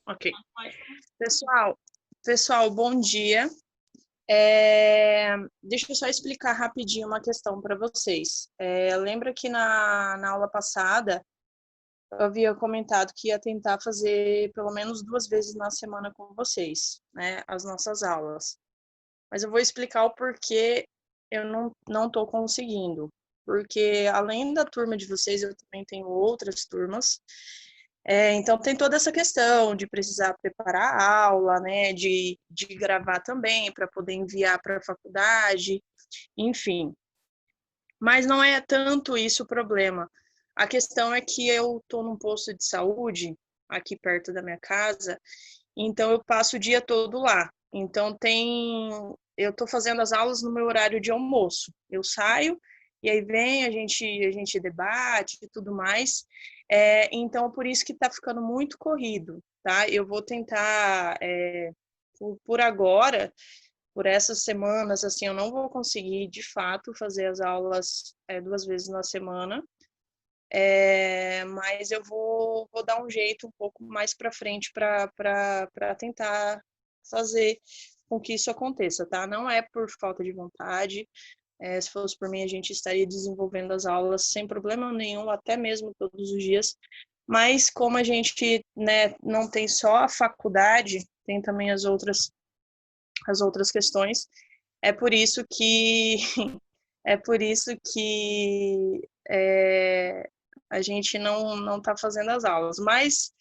Ok. Pessoal, bom dia. Deixa eu só explicar rapidinho uma questão para vocês. Lembra que na aula passada eu havia comentado que ia tentar fazer pelo menos 2 vezes na semana com vocês, né, as nossas aulas. Mas eu vou explicar o porquê eu não estou conseguindo. Porque além da turma de vocês, eu também tenho outras turmas. Então, tem toda essa questão de precisar preparar a aula, né, de gravar também para poder enviar para a faculdade, enfim. Mas não é tanto isso o problema. A questão é que eu estou num posto de saúde, aqui perto da minha casa, então eu passo o dia todo lá. Então, eu estou fazendo as aulas no meu horário de almoço. Eu saio e aí vem, a gente debate e tudo mais. Então, por isso que está ficando muito corrido, tá? Eu vou tentar, por agora, por essas semanas, assim, eu não vou conseguir, de fato, fazer as aulas 2 vezes na semana, mas eu vou dar um jeito um pouco mais para frente para tentar fazer com que isso aconteça, tá? Não é por falta de vontade, se fosse por mim, a gente estaria desenvolvendo as aulas sem problema nenhum, até mesmo todos os dias, mas como a gente, né, não tem só a faculdade, tem também as outras questões, é por isso que a gente não está fazendo as aulas. Mas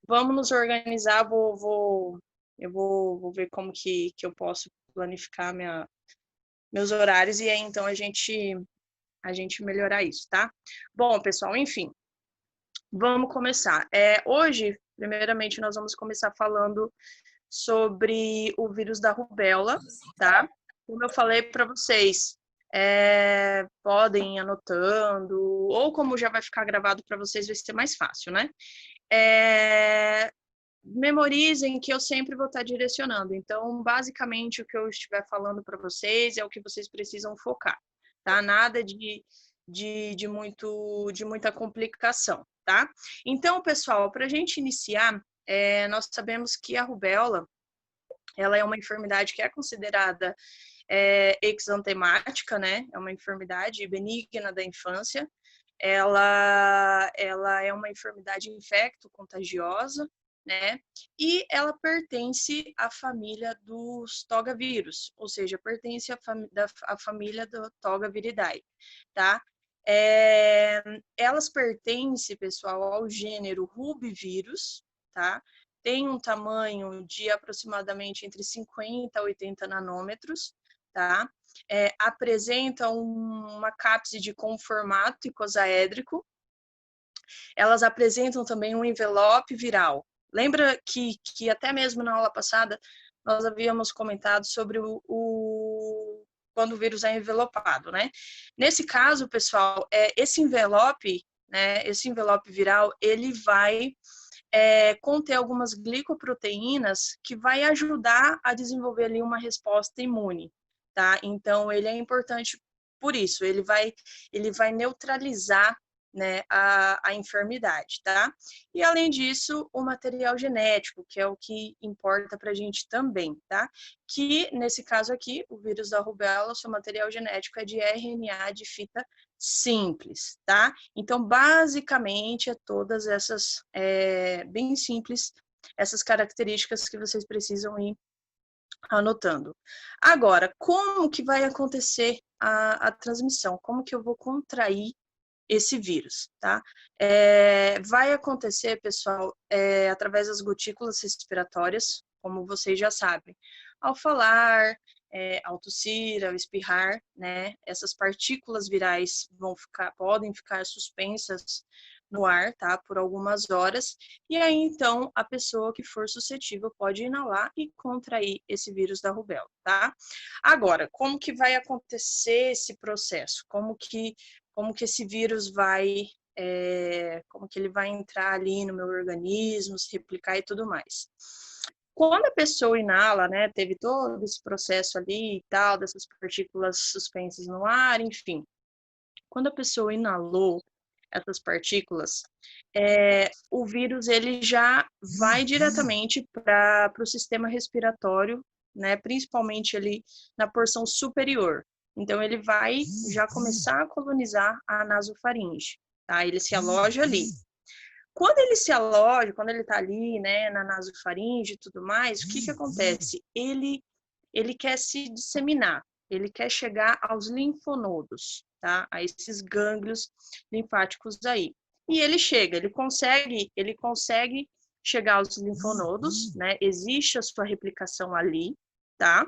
vamos nos organizar, eu vou ver como que eu posso planificar meus horários e aí então a gente melhorar isso, tá? Bom, pessoal, enfim, vamos começar. Hoje, primeiramente, nós vamos começar falando sobre o vírus da rubéola, tá? Como eu falei para vocês, podem ir anotando, ou como já vai ficar gravado para vocês, vai ser mais fácil, né? Memorizem que eu sempre vou estar direcionando. Então, basicamente, o que eu estiver falando para vocês é o que vocês precisam focar, tá? Nada de muita complicação, tá? Então, pessoal, para a gente iniciar, nós sabemos que a rubéola, ela é uma enfermidade que é considerada exantemática, né? É uma enfermidade benigna da infância. Ela é uma enfermidade infecto-contagiosa, né? E ela pertence à família dos togavírus, ou seja, pertence à família do Togaviridae, tá? Elas pertencem, pessoal, ao gênero rubivírus, tá? Tem um tamanho de aproximadamente entre 50 a 80 nanômetros, tá? Apresentam uma cápside com formato icosaédrico. Elas apresentam também um envelope viral. Lembra que até mesmo na aula passada nós havíamos comentado sobre quando o vírus é envelopado, né? Nesse caso, pessoal, esse envelope, né, esse envelope viral, ele vai conter algumas glicoproteínas que vai ajudar a desenvolver ali uma resposta imune, tá? Então, ele é importante por isso, ele vai neutralizar, né, a enfermidade, tá? E, além disso, o material genético, que é o que importa para a gente também, tá? Que, nesse caso aqui, o vírus da rubéola, seu material genético é de RNA de fita simples, tá? Então, basicamente, todas essas, bem simples, essas características que vocês precisam ir anotando. Agora, como que vai acontecer a transmissão? Como que eu vou contrair esse vírus, tá? Vai acontecer, pessoal, através das gotículas respiratórias, como vocês já sabem. Ao falar, ao tossir, ao espirrar, né? Essas partículas virais podem ficar suspensas no ar, tá? Por algumas horas. E aí, então, a pessoa que for suscetível pode inalar e contrair esse vírus da rubéola, tá? Agora, como que vai acontecer esse processo? Como que esse vírus vai, como que ele vai entrar ali no meu organismo, se replicar e tudo mais. Quando a pessoa inala, né, teve todo esse processo ali e tal, dessas partículas suspensas no ar, enfim. Quando a pessoa inalou, essas partículas, o vírus ele já vai diretamente para o sistema respiratório, né? Principalmente ali na porção superior. Então, ele vai já começar a colonizar a nasofaringe, tá? Ele se aloja ali. Quando ele se aloja, quando ele está ali, né, na nasofaringe e tudo mais, o que que acontece? Ele quer se disseminar, ele quer chegar aos linfonodos, tá? A esses gânglios linfáticos aí. E ele chega, ele consegue chegar aos linfonodos, né? Existe a sua replicação ali, tá?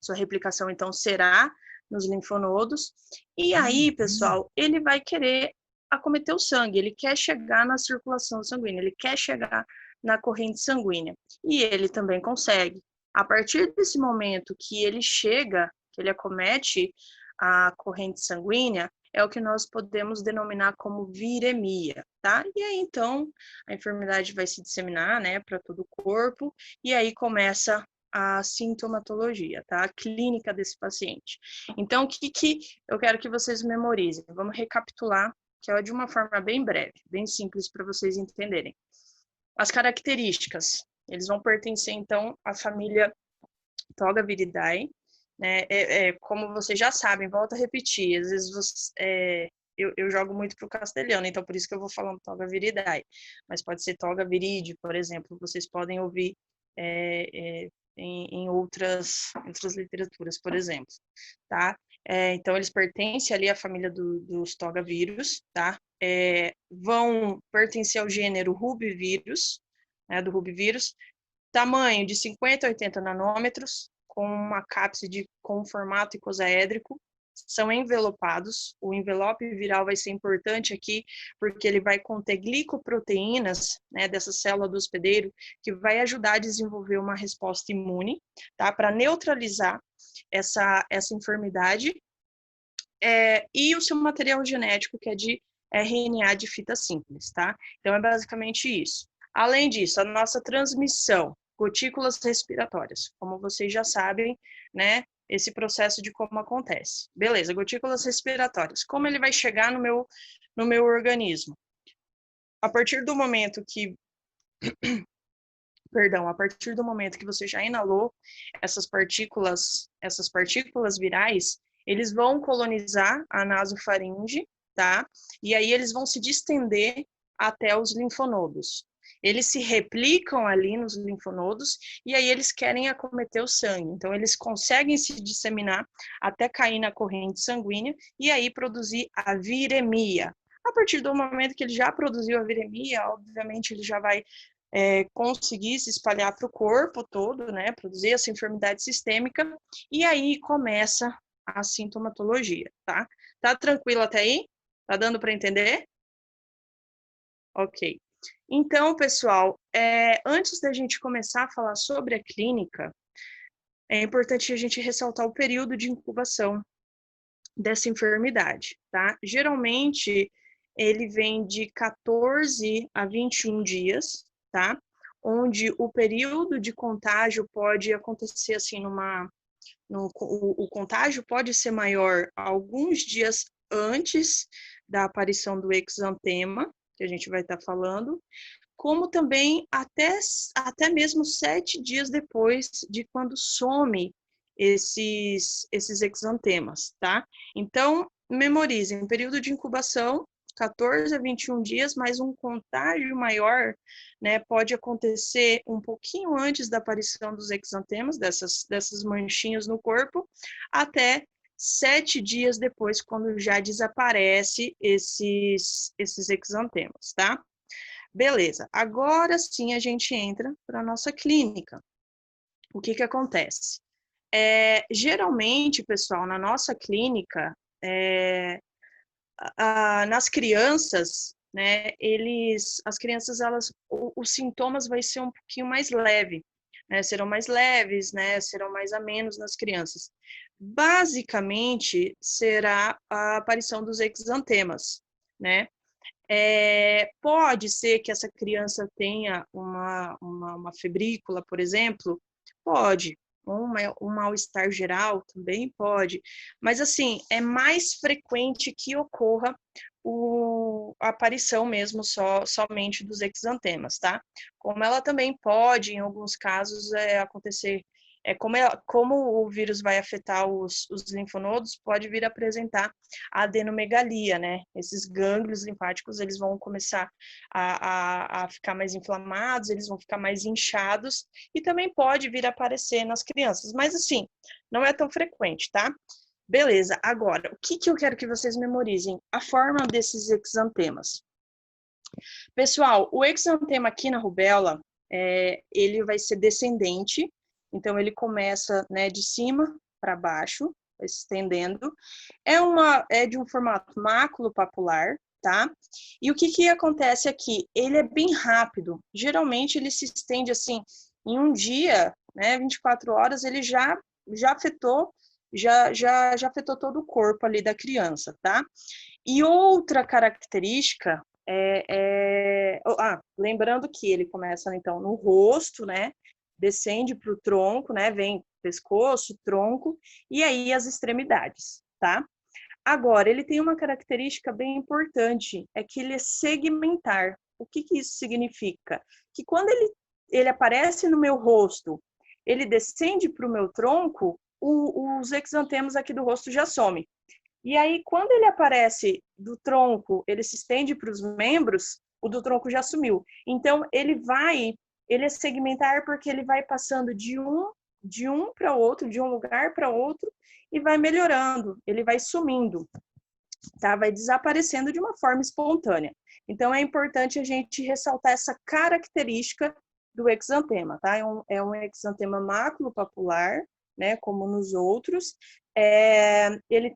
Sua replicação, então, será nos linfonodos. E aí, pessoal, ele vai querer acometer o sangue, ele quer chegar na circulação sanguínea, ele quer chegar na corrente sanguínea. E ele também consegue. A partir desse momento que ele chega, que ele acomete a corrente sanguínea, é o que nós podemos denominar como viremia, tá? E aí, então, a enfermidade vai se disseminar, né, para todo o corpo, e aí começa a sintomatologia, tá? A clínica desse paciente. Então, o que eu quero que vocês memorizem? Vamos recapitular, que é de uma forma bem breve, bem simples para vocês entenderem. As características, eles vão pertencer, então, à família Togaviridae, né? Como vocês já sabem, volto a repetir, às vezes eu jogo muito para o castelhano, então por isso que eu vou falando Togaviridae, mas pode ser Togaviride, por exemplo, vocês podem ouvir em outras literaturas, por exemplo, tá? Então, eles pertencem ali à família dos togavírus, tá? Vão pertencer ao gênero Rubivírus, né, do Rubivírus, tamanho de 50 a 80 nanômetros, com uma cápside com formato icosaédrico, são envelopados. O envelope viral vai ser importante aqui, porque ele vai conter glicoproteínas, né, dessa célula do hospedeiro, que vai ajudar a desenvolver uma resposta imune, tá, para neutralizar essa enfermidade. E o seu material genético, que é de RNA de fita simples, tá? Então, é basicamente isso. Além disso, a nossa transmissão, gotículas respiratórias, como vocês já sabem, né? Esse processo de como acontece. Beleza, gotículas respiratórias. Como ele vai chegar no meu organismo? A partir do momento que a partir do momento que você já inalou essas partículas virais, eles vão colonizar a nasofaringe, tá? E aí eles vão se distender até os linfonodos. Eles se replicam ali nos linfonodos e aí eles querem acometer o sangue. Então, eles conseguem se disseminar até cair na corrente sanguínea e aí produzir a viremia. A partir do momento que ele já produziu a viremia, obviamente ele já vai conseguir se espalhar para o corpo todo, né? Produzir essa enfermidade sistêmica e aí começa a sintomatologia, tá? Tá tranquilo até aí? Tá dando para entender? Ok. Então, pessoal, antes da gente começar a falar sobre a clínica, é importante a gente ressaltar o período de incubação dessa enfermidade, tá? Geralmente, ele vem de 14 a 21 dias, tá? Onde o período de contágio pode acontecer assim o contágio pode ser maior alguns dias antes da aparição do exantema, que a gente vai estar falando, como também até mesmo 7 dias depois de quando some esses exantemas, tá? Então, memorizem, período de incubação, 14 a 21 dias, mas um contágio maior, né, pode acontecer um pouquinho antes da aparição dos exantemas, dessas manchinhas no corpo, até 7 dias depois, quando já desaparece esses exantemas, tá? Beleza, agora sim a gente entra para a nossa clínica. O que acontece? Geralmente, pessoal, na nossa clínica, nas crianças, né, as crianças, os sintomas vai ser um pouquinho mais leve, né, serão mais leves, né, serão mais amenos nas crianças. Basicamente, será a aparição dos exantemas, né? Pode ser que essa criança tenha uma febrícula, por exemplo? Pode, um mal-estar geral também pode, mas assim, é mais frequente que ocorra a aparição mesmo somente dos exantemas, tá? Como ela também pode, em alguns casos, acontecer, como o vírus vai afetar os linfonodos, pode vir a apresentar a adenomegalia, né? Esses gânglios linfáticos, eles vão começar a ficar mais inflamados, eles vão ficar mais inchados, e também pode vir a aparecer nas crianças, mas assim, não é tão frequente, tá? Beleza, agora, o que eu quero que vocês memorizem? A forma desses exantemas. Pessoal, o exantema aqui na rubéola, ele vai ser descendente, então ele começa, né, de cima para baixo, vai se estendendo. É de um formato máculo-papular, tá? E o que acontece aqui? Ele é bem rápido, geralmente ele se estende assim, em um dia, né, 24 horas, ele já afetou, já afetou todo o corpo ali da criança, tá? E outra característica lembrando que ele começa, então, no rosto, né? Descende para o tronco, né? Vem pescoço, tronco, e aí as extremidades, tá? Agora, ele tem uma característica bem importante, é que ele é segmentar. O que isso significa? Que quando ele aparece no meu rosto, ele descende para o meu tronco, os exantemas aqui do rosto já somem. E aí, quando ele aparece do tronco, ele se estende para os membros, o do tronco já sumiu. Então, ele é segmentar porque ele vai passando de um para outro, de um lugar para outro, e vai melhorando, ele vai sumindo, tá? Vai desaparecendo de uma forma espontânea. Então, é importante a gente ressaltar essa característica do exantema, tá? É um exantema maculopapular, né, como nos outros. Ele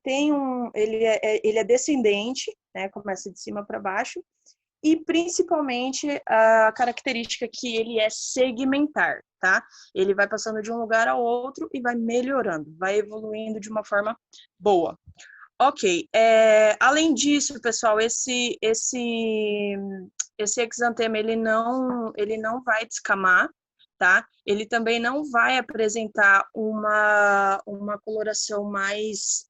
é descendente, né, começa de cima para baixo, e principalmente a característica que ele é segmentar, tá? Ele vai passando de um lugar ao outro e vai melhorando, vai evoluindo de uma forma boa. Ok, além disso, pessoal, esse exantema, ele não vai descamar, tá? Ele também não vai apresentar uma coloração mais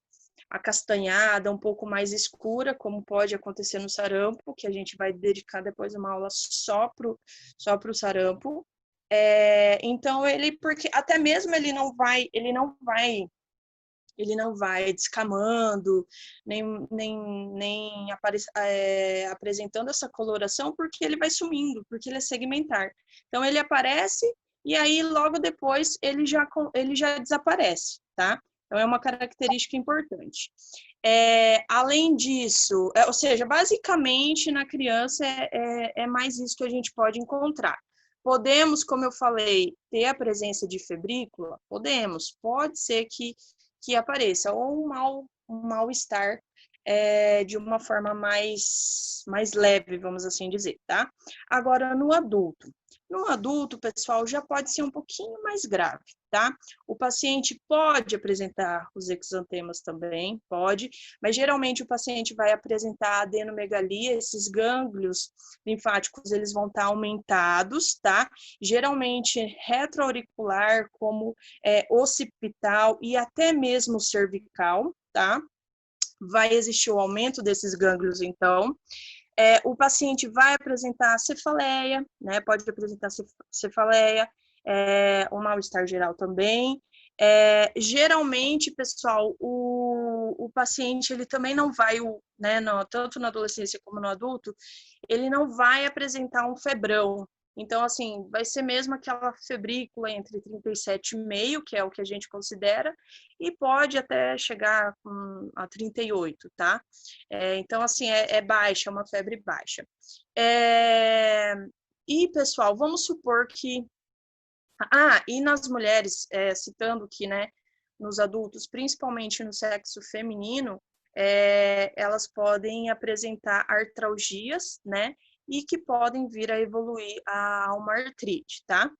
acastanhada, um pouco mais escura, como pode acontecer no sarampo, que a gente vai dedicar depois uma aula só pro sarampo. Então, porque até mesmo ele não vai descamando, nem apresentando essa coloração, porque ele vai sumindo, porque ele é segmentar. Então, ele aparece e aí, logo depois, ele já desaparece, tá? Então, é uma característica importante. Além disso, ou seja, basicamente, na criança, é mais isso que a gente pode encontrar. Podemos, como eu falei, ter a presença de febrícula? Podemos. Pode ser que apareça, ou um mal-estar de uma forma mais leve, vamos assim dizer, tá? Agora, no adulto, pessoal, já pode ser um pouquinho mais grave, tá? O paciente pode apresentar os exantemas também, pode, mas geralmente o paciente vai apresentar adenomegalia, esses gânglios linfáticos, eles vão estar aumentados, tá? Geralmente retroauricular, como occipital e até mesmo cervical, tá? Vai existir o aumento desses gânglios, então. O paciente vai apresentar cefaleia, né? Pode apresentar cefaleia, o mal-estar geral também. Geralmente, pessoal, o paciente, ele também não vai, né, tanto na adolescência como no adulto, ele não vai apresentar um febrão. Então, assim, vai ser mesmo aquela febrícula entre 37,5, que é o que a gente considera, e pode até chegar a 38, tá? Então, assim, é baixa, é uma febre baixa. E, pessoal, vamos supor que... e nas mulheres, citando que, né, nos adultos, principalmente no sexo feminino, elas podem apresentar artralgias, né, e que podem vir a evoluir a uma artrite, tá?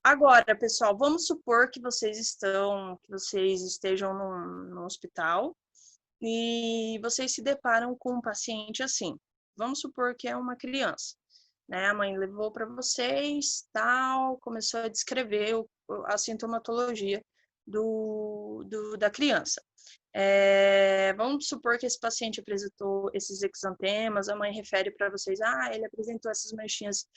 Agora, pessoal, vamos supor que vocês estejam num hospital e vocês se deparam com um paciente assim. Vamos supor que é uma criança, né? A mãe levou para vocês, tal, começou a descrever a sintomatologia da criança. Vamos supor que esse paciente apresentou esses exantemas, a mãe refere para vocês, ele apresentou essas manchinhas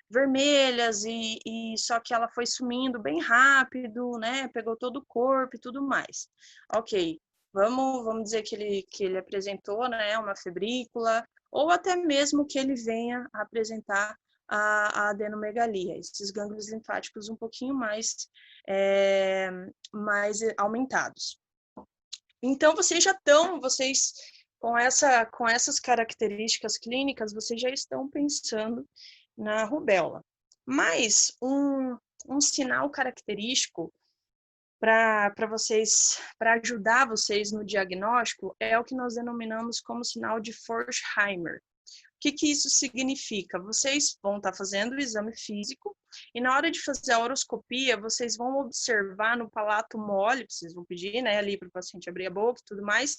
vermelhas e só que ela foi sumindo bem rápido, né? Pegou todo o corpo e tudo mais. Ok, vamos dizer que ele apresentou, né, uma febrícula, ou até mesmo que ele venha a apresentar a adenomegalia, esses gânglios linfáticos um pouquinho mais aumentados. Então, vocês com essas características clínicas, vocês já estão pensando na rubéola. Mas um sinal característico para ajudar vocês no diagnóstico é o que nós denominamos como sinal de Forchheimer. O que isso significa? Vocês vão estar fazendo o exame físico e na hora de fazer a horoscopia, vocês vão observar no palato mole, vocês vão pedir, né, ali para o paciente abrir a boca e tudo mais.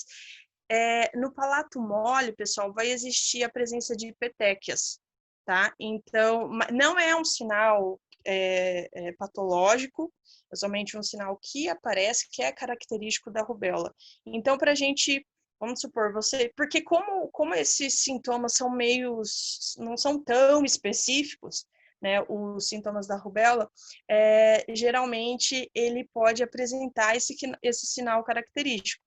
No palato mole, pessoal, vai existir a presença de petequias, tá? Então, não é um sinal patológico, é somente um sinal que aparece, que é característico da rubéola. Então, para a gente... Vamos supor, porque como esses sintomas não são tão específicos, né, os sintomas da rubéola, geralmente ele pode apresentar esse sinal característico,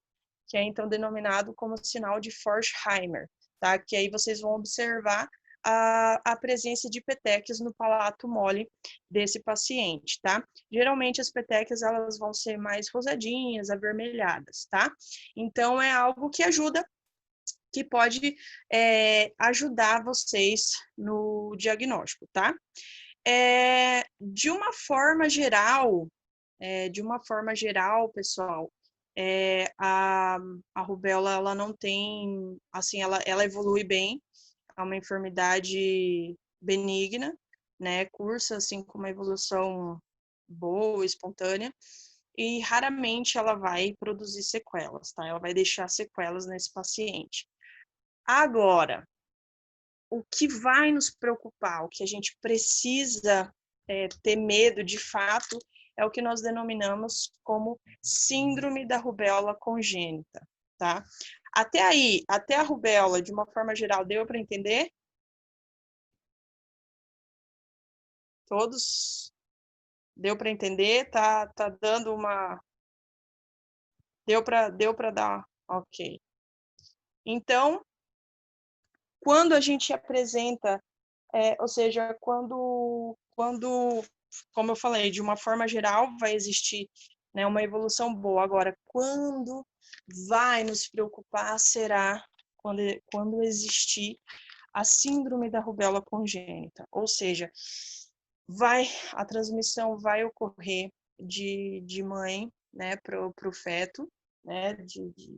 que é então denominado como sinal de Forchheimer, tá? Que aí vocês vão observar a presença de petequias no palato mole desse paciente, tá? Geralmente as petequias elas vão ser mais rosadinhas, avermelhadas, tá? Então é algo que pode ajudar vocês no diagnóstico, tá? De uma forma geral, pessoal, a rubéola ela não tem, assim, ela evolui bem. É uma enfermidade benigna, né, cursa assim com uma evolução boa, espontânea, e raramente ela vai produzir sequelas, tá? Ela vai deixar sequelas nesse paciente. Agora, o que vai nos preocupar, o que a gente precisa ter medo de fato, é o que nós denominamos como síndrome da rubéola congênita, tá? Até aí, até a rubéola, de uma forma geral, deu para entender? Todos? Deu para entender? Tá dando uma... Deu para dar... Ok. Então, quando a gente apresenta, ou seja, quando, como eu falei, de uma forma geral, vai existir, né, uma evolução boa. Agora, quando vai nos preocupar será quando existir a síndrome da rubéola congênita, ou seja, a transmissão vai ocorrer de mãe, né, para o feto, né,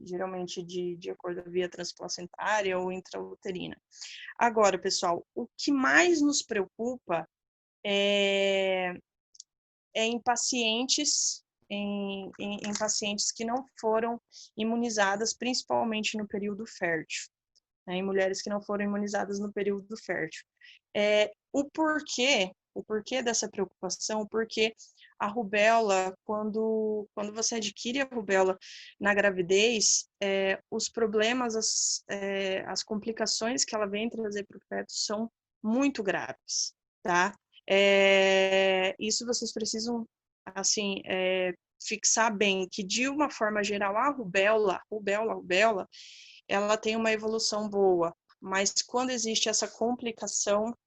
geralmente de acordo com a via transplacentária ou intrauterina. Agora, pessoal, o que mais nos preocupa é em pacientes que não foram imunizadas, principalmente no período fértil, né, em mulheres que não foram imunizadas no período fértil. O porquê dessa preocupação? Porque a rubéola, quando você adquire a rubéola na gravidez, os problemas, as complicações que ela vem trazer para o feto são muito graves, tá? Isso vocês precisam, assim, fixar bem, que de uma forma geral, a rubéola, ela tem uma evolução boa, mas quando existe essa complicação,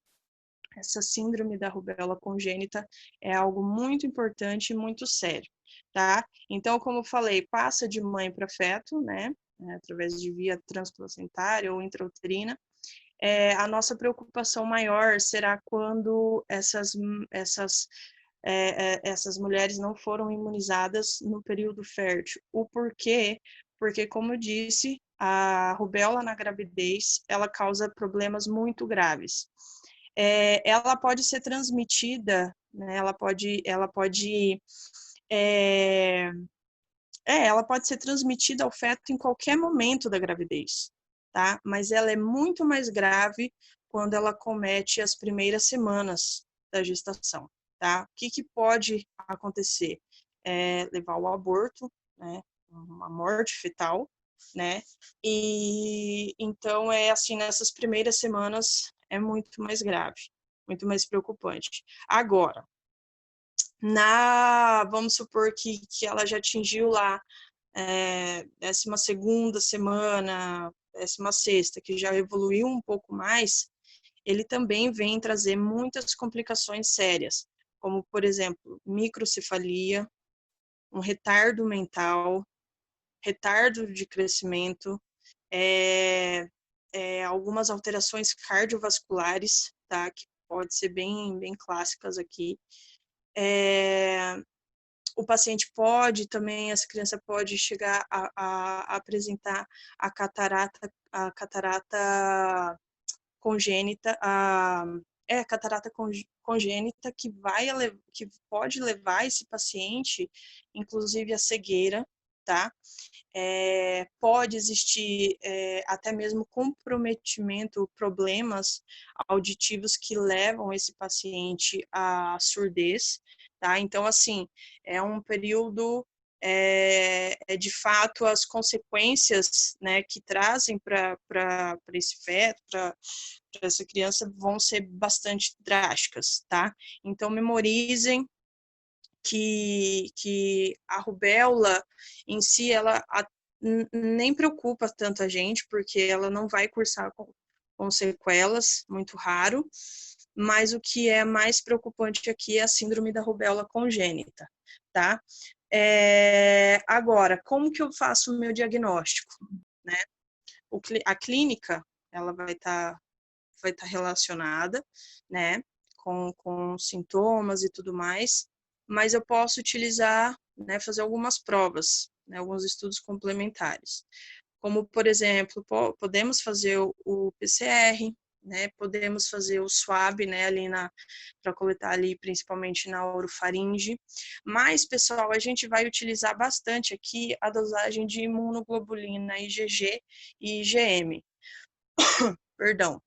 essa síndrome da rubéola congênita é algo muito importante e muito sério, tá? Então, como eu falei, passa de mãe para feto, né? Através de via transplacentária ou intrauterina. A nossa preocupação maior será quando essas mulheres não foram imunizadas no período fértil. O porquê? Porque, como eu disse, a rubéola na gravidez, ela causa problemas muito graves. Ela pode ser transmitida, né? Ela pode ser transmitida ao feto em qualquer momento da gravidez, tá? Mas ela é muito mais grave quando ela comete as primeiras semanas da gestação, tá? O que pode acontecer? Levar ao aborto, né? Uma morte fetal, né? E então assim, nessas primeiras semanas é muito mais grave, muito mais preocupante. Agora, vamos supor que ela já atingiu lá 12ª semana, 16ª, que já evoluiu um pouco mais, ele também vem trazer muitas complicações sérias, como, por exemplo, microcefalia, um retardo mental, retardo de crescimento, algumas alterações cardiovasculares, tá? Que pode ser bem clássicas aqui. O paciente pode também, essa criança pode chegar a apresentar a catarata congênita, catarata congênita que pode levar esse paciente, inclusive, à cegueira, tá? Pode existir até mesmo comprometimento, problemas auditivos que levam esse paciente à surdez, tá? Então, assim, é um período, de fato, as consequências, né, que trazem para esse feto, para essa criança, vão ser bastante drásticas, tá? Então, memorizem que a rubéola em si, ela nem preocupa tanto a gente, porque ela não vai cursar com sequelas, muito raro, mas o que é mais preocupante aqui é a síndrome da rubéola congênita, tá? Agora, como que eu faço o meu diagnóstico, né? A clínica, ela vai estar relacionada, né, com sintomas e tudo mais, mas eu posso utilizar, né, fazer algumas provas, né, alguns estudos complementares, como, por exemplo, podemos fazer o PCR, né, podemos fazer o swab, né, ali para coletar ali principalmente na orofaringe, mas, pessoal, a gente vai utilizar bastante aqui a dosagem de imunoglobulina IgG e IgM, perdão.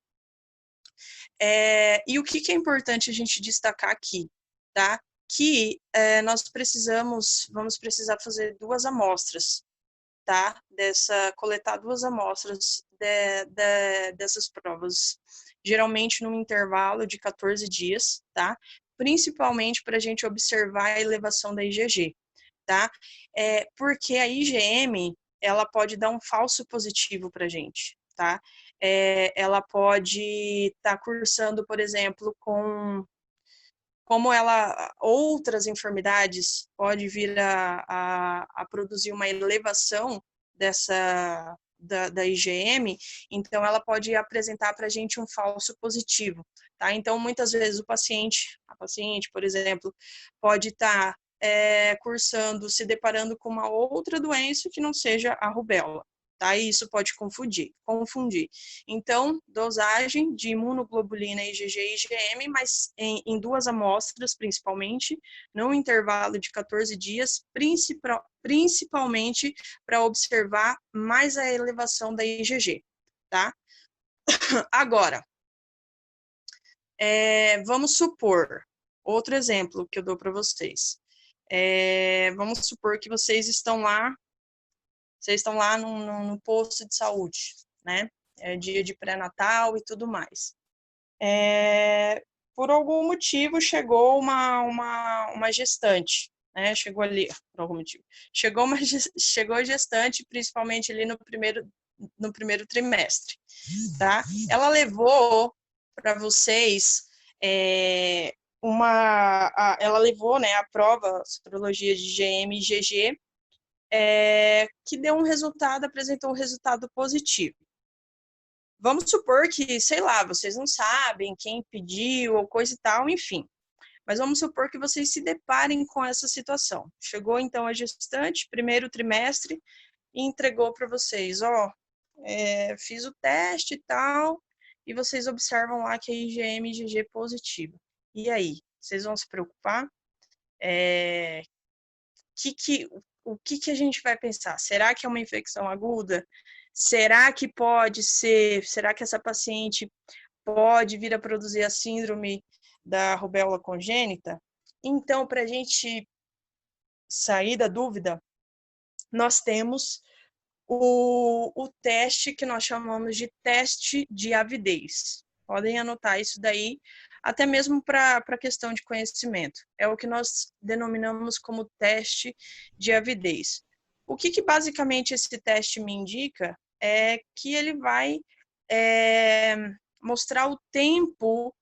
E o que é importante a gente destacar aqui, tá? Que nós vamos precisar fazer 2 amostras, tá? Coletar 2 amostras dessas provas, geralmente num intervalo de 14 dias, tá? Principalmente para a gente observar a elevação da IgG, tá? Porque a IgM, ela pode dar um falso positivo para a gente, tá? Ela pode estar cursando, por exemplo, outras enfermidades, pode vir a produzir uma elevação da IgM, então ela pode apresentar para a gente um falso positivo, tá? Então, muitas vezes a paciente, por exemplo, pode estar cursando, se deparando com uma outra doença que não seja a rubéola, tá? E isso pode confundir. Então, dosagem de imunoglobulina IgG e IgM, mas em 2 amostras, principalmente, num intervalo de 14 dias, principalmente para observar mais a elevação da IgG, tá? Agora, vamos supor, outro exemplo que eu dou para vocês. Vamos supor que vocês estão lá no posto de saúde, né? Dia de pré-natal e tudo mais. Por algum motivo chegou uma gestante, né? Chegou ali, por algum motivo. Chegou a gestante, principalmente ali no primeiro trimestre, tá? Ela levou para vocês ela levou, né, a prova, a sorologia de IgM e IgG, que deu apresentou um resultado positivo. Vamos supor que, sei lá, vocês não sabem quem pediu ou coisa e tal, enfim. Mas vamos supor que vocês se deparem com essa situação. Chegou, então, a gestante, primeiro trimestre, e entregou para vocês, fiz o teste e tal, e vocês observam lá que a IgM e IgG é positiva. E aí? Vocês vão se preocupar? O que a gente vai pensar? Será que é uma infecção aguda? Será que essa paciente pode vir a produzir a síndrome da rubéola congênita? Então, para a gente sair da dúvida, nós temos o teste que nós chamamos de teste de avidez. Podem anotar isso daí, até mesmo para a questão de conhecimento. É o que nós denominamos como teste de avidez. O que basicamente esse teste me indica é que ele vai mostrar o tempo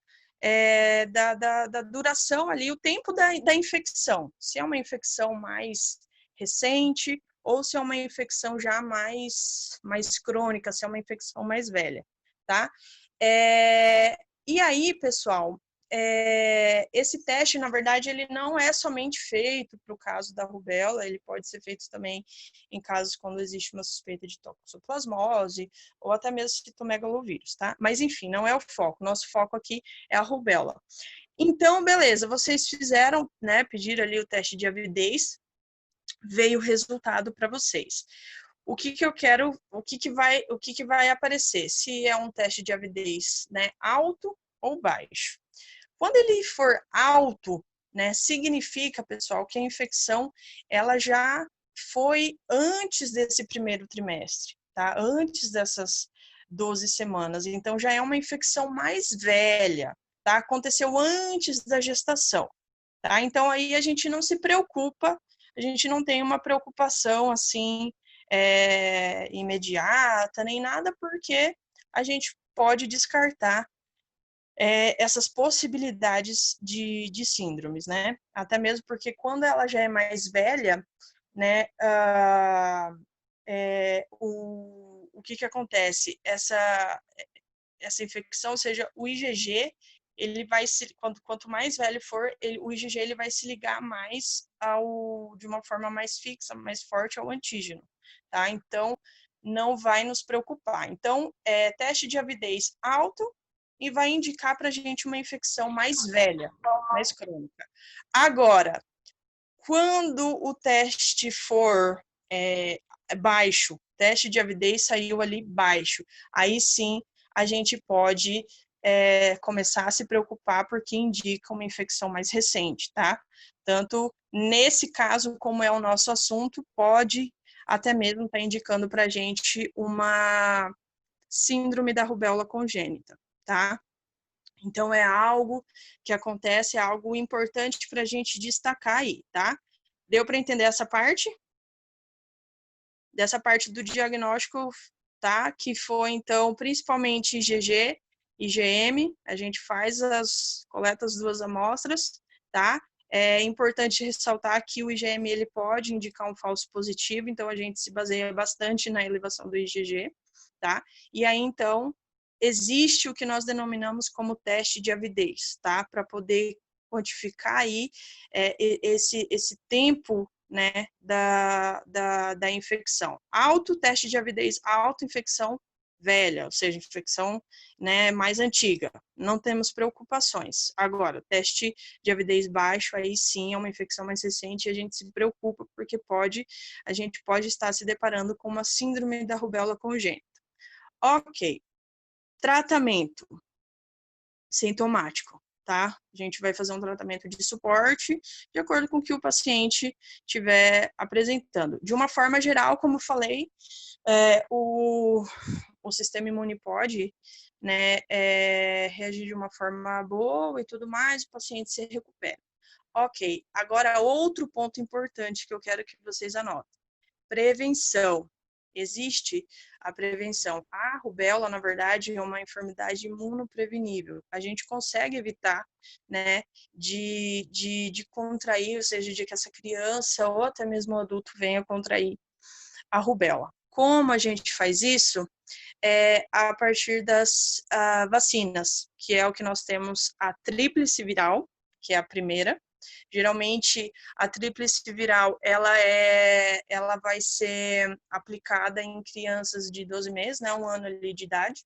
da duração ali, o tempo da infecção. Se é uma infecção mais recente ou se é uma infecção já mais crônica, se é uma infecção mais velha, tá? E aí, pessoal, esse teste, na verdade, ele não é somente feito para o caso da rubéola, ele pode ser feito também em casos quando existe uma suspeita de toxoplasmose ou até mesmo citomegalovírus, tá? Mas, enfim, não é o foco. Nosso foco aqui é a rubéola. Então, beleza, vocês fizeram, né, pediram ali o teste de avidez, veio o resultado para vocês. O que eu quero, o que vai aparecer? Se é um teste de avidez, né, alto ou baixo. Quando ele for alto, né, significa, pessoal, que a infecção ela já foi antes desse primeiro trimestre, tá? Antes dessas 12 semanas. Então já é uma infecção mais velha, tá? Aconteceu antes da gestação, tá? Então aí a gente não se preocupa, a gente não tem uma preocupação assim imediata nem nada, porque a gente pode descartar essas possibilidades de síndromes, né? Até mesmo porque quando ela já é mais velha, né, o que acontece? Essa infecção, ou seja, o IgG, ele vai se, quanto mais velho for, o IgG ele vai se ligar mais de uma forma mais fixa, mais forte ao antígeno, tá? Então, não vai nos preocupar. Então, teste de avidez alto e vai indicar para a gente uma infecção mais velha, mais crônica. Agora, quando o teste for baixo, teste de avidez saiu ali baixo, aí sim a gente pode começar a se preocupar porque indica uma infecção mais recente, tá? Tanto nesse caso, como é o nosso assunto, pode até mesmo estar indicando para a gente uma síndrome da rubéola congênita, tá? Então, é algo que acontece, é algo importante para a gente destacar aí, tá? Deu para entender essa parte? Dessa parte do diagnóstico, tá? Que foi, então, principalmente IgG, IgM, a gente coleta as duas amostras, tá? É importante ressaltar que o IgM, ele pode indicar um falso positivo, então a gente se baseia bastante na elevação do IgG, tá? E aí, então, existe o que nós denominamos como teste de avidez, tá? Para poder quantificar aí esse tempo, né, da infecção. Alto teste de avidez, alta infecção velha, ou seja, infecção, né, mais antiga. Não temos preocupações. Agora, teste de avidez baixo, aí sim é uma infecção mais recente e a gente se preocupa porque a gente pode estar se deparando com uma síndrome da rubéola congênita. Ok. Tratamento sintomático, tá? A gente vai fazer um tratamento de suporte de acordo com o que o paciente estiver apresentando. De uma forma geral, como falei, o sistema imune pode, né, reagir de uma forma boa e tudo mais, o paciente se recupera. Ok, agora outro ponto importante que eu quero que vocês anotem. Prevenção. Existe a prevenção. A rubéola, na verdade, é uma enfermidade imunoprevenível. A gente consegue evitar, né, de contrair, ou seja, de que essa criança ou até mesmo o adulto venha contrair a rubéola. Como a gente faz isso? A partir das vacinas, que é o que nós temos a tríplice viral, que é a primeira. Geralmente, a tríplice viral, ela vai ser aplicada em crianças de 12 meses, né, 1 ano ali de idade.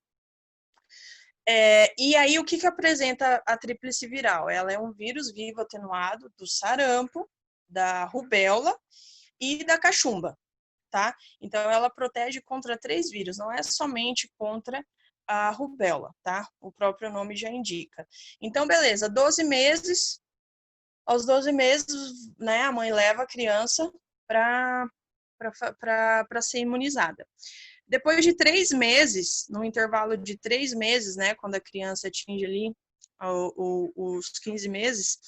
E aí, o que apresenta a tríplice viral? Ela é um vírus vivo atenuado do sarampo, da rubéola e da cachumba, tá? Então, ela protege contra 3 vírus, não é somente contra a rubéola, tá? O próprio nome já indica. Então, beleza, 12 meses, Aos 12 meses, né, a mãe leva a criança para ser imunizada. Depois de 3 meses, no intervalo de 3 meses, né, quando a criança atinge ali os 15 meses,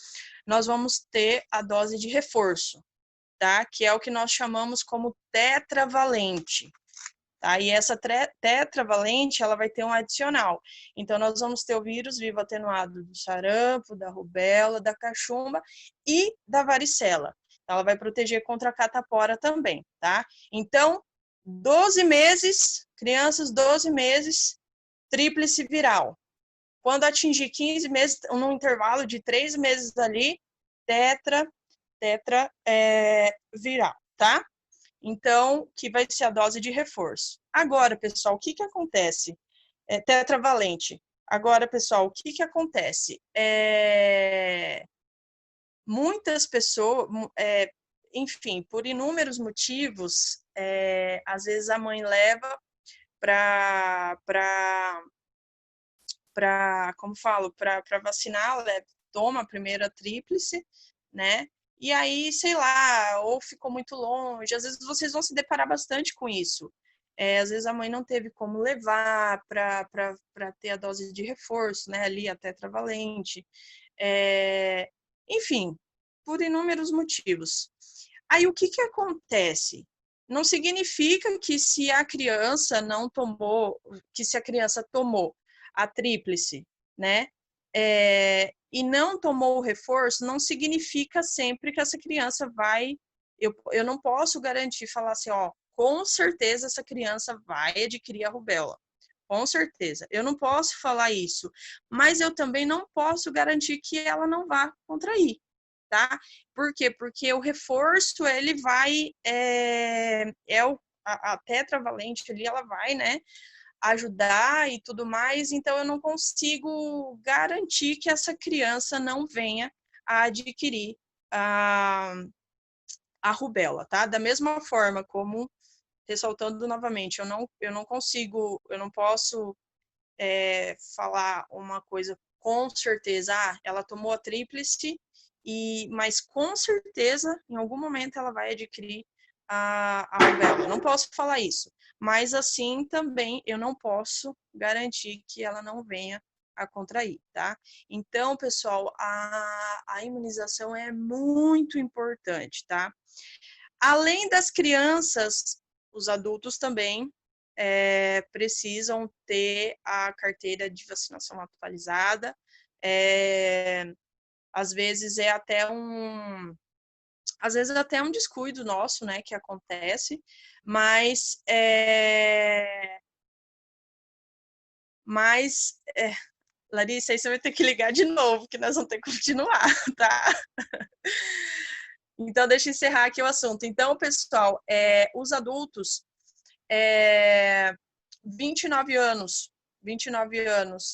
nós vamos ter a dose de reforço, tá? Que é o que nós chamamos como tetravalente. Tá? E essa tetravalente, ela vai ter um adicional. Então, nós vamos ter o vírus vivo atenuado do sarampo, da rubéola, da cachumba e da varicela. Então, ela vai proteger contra a catapora também, tá? Então, 12 meses, crianças, 12 meses, tríplice viral. Quando atingir 15 meses, no intervalo de 3 meses ali, tetra viral, tá? Então, que vai ser a dose de reforço. Agora, pessoal, o que acontece? Tetravalente. Agora, pessoal, o que acontece? Muitas pessoas, enfim, por inúmeros motivos, às vezes a mãe leva como falo, para vacinar, toma a primeira tríplice, né? E aí, sei lá, ou ficou muito longe, às vezes vocês vão se deparar bastante com isso. Às vezes a mãe não teve como levar para ter a dose de reforço, né? Ali a tetravalente. Enfim, por inúmeros motivos. Aí o que acontece? Não significa que se a criança não tomou, que se a criança tomou a tríplice, né? E não tomou o reforço, não significa sempre que essa criança vai. Eu não posso garantir, falar assim, ó, com certeza essa criança vai adquirir a rubéola. Com certeza. Eu não posso falar isso. Mas eu também não posso garantir que ela não vá contrair, tá? Por quê? Porque o reforço, ele vai. A tetravalente ali, ela vai, né? Ajudar e tudo mais, então eu não consigo garantir que essa criança não venha a adquirir a rubéola, tá? Da mesma forma como, ressaltando novamente, eu não consigo, eu não posso falar uma coisa com certeza, ela tomou a tríplice, mas com certeza, em algum momento, ela vai adquirir a rubéola. Eu não posso falar isso. Mas, assim, também eu não posso garantir que ela não venha a contrair, tá? Então, pessoal, a imunização é muito importante, tá? Além das crianças, os adultos também precisam ter a carteira de vacinação atualizada. Às vezes é até um descuido nosso, né, que acontece, mas Larissa, aí você vai ter que ligar de novo, que nós vamos ter que continuar, tá? Então, deixa eu encerrar aqui o assunto. Então, pessoal, os adultos, 29 anos,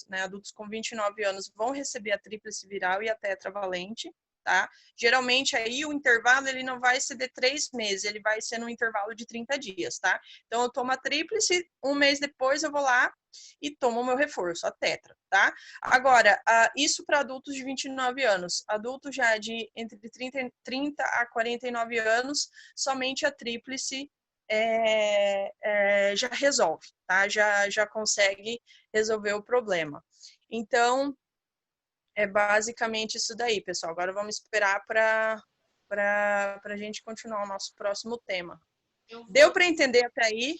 né, adultos com 29 anos vão receber a tríplice viral e a tetravalente, tá? Geralmente, aí o intervalo, ele não vai ser de 3 meses, ele vai ser no intervalo de 30 dias, tá? Então, eu tomo a tríplice, um mês depois eu vou lá e tomo o meu reforço, a tetra, tá? Agora, isso para adultos de 29 anos. Adultos já de entre 30 a 49 anos, somente a tríplice já resolve, tá? Já consegue resolver o problema. Então, é basicamente isso daí, pessoal. Agora vamos esperar para a gente continuar o nosso próximo tema. Deu para entender até aí?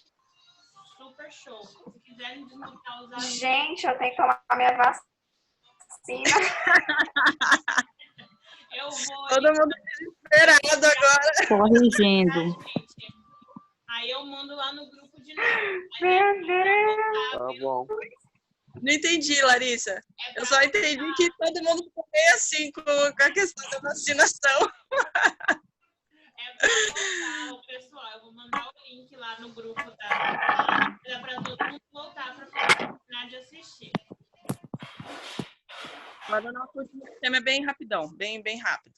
Super show. Se quiserem desmontar os Gente, eu tenho que tomar minha vacina. Eu vou. Todo mundo desesperado agora. Corrigindo. Aí eu mando lá no grupo de novo. Meu Deus. Tá bom. Não entendi, Larissa. Eu só entendi que todo mundo ficou meio assim com a questão da vacinação. É pra voltar o pessoal. Eu vou mandar o link lá no grupo para todo mundo voltar para terminar de assistir. Agora o nosso último tema é bem rapidão, bem rápido.